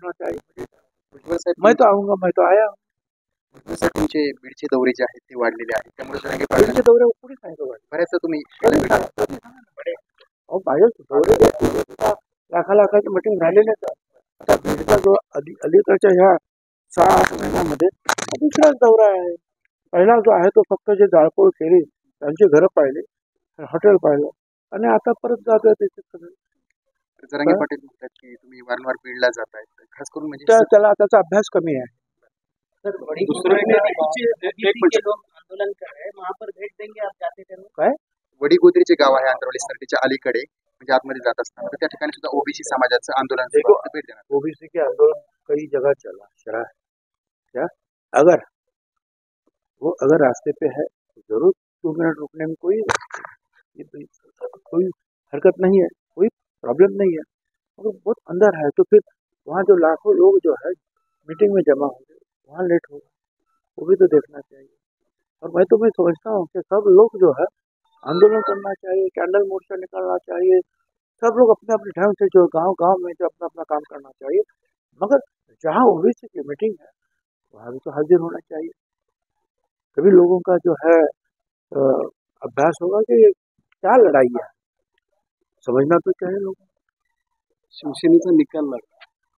देखना चाहिए। भुजबळ साहेब मैं तो आऊंगा, मैं तो आया हूं। भुजबळ साहेब तुमचे बीडचे दौरे जे आहेत ते वाढलेले आहेत, त्यामुळे जरांगे बीडचे पाटलांनी दौरे कोणी सांगितलं वाटतं? बऱ्याचदा तुम्ही कधी सांगा, कधी सांगा ना. अहो माझे दौरे जे आहेत ते लाखाची मीटिंग झालेलेच आहे. आता बीडचा जो अलीकडच्या ह्या 6-8 महिन्यामध्ये हा दुसराच दौरा आहे. पहिला जो आहे तो फक्त जे जाळपोळ केली त्यांची घरं पाहिली, हॉटेल पाहिलं आणि आता परत जातोय तिथे सगळं. जरांगे पाटील म्हणतात की तुम्ही वारंवार बीडला जाताय, खास करून म्हणजे त्याला त्याचा अभ्यास कमी आहे. सर बड़ी दूसरे गोदरी में कुछ OBC के लोग आंदोलन कर रहे हैं, वहाँ पर भेज देंगे आप जाते थे? काय वडीगोद्रीचे गाव आहे आंतरवली सरटीच्या अलीकडे, म्हणजे आतमध्ये जात असताना तर त्या ठिकाणी सुद्धा ओबीसी समाजाचं आंदोलन सुरू आहे. भेट देणार. ओबीसी के आंदोलन कई जगह चला चला है क्या? अगर अगर रास्ते पे है तो जरूर 2 मिनट रुकने में कोई हरकत नहीं है, कोई प्रॉब्लम नहीं है। अगर बहुत अंदर है तो फिर वहाँ जो लाखों लोग जो है मीटिंग में जमा होंगे, वहाँ लेट होगा, वो भी तो देखना चाहिए। और मैं समझता हूँ कि सब लोग जो है आंदोलन करना चाहिए, कैंडल मोर्चा निकालना चाहिए, सब लोग अपने अपने ढंग से जो गांव में जो अपना अपना काम करना चाहिए, मगर जहाँ ओबीसी की मीटिंग है वहाँ भी तो हाजिर होना चाहिए। कभी लोगों का जो है अभ्यास होगा कि ये क्या लड़ाई है, समझना तो चाहिए लोगों को। शिवसेनेचा निकाल लागला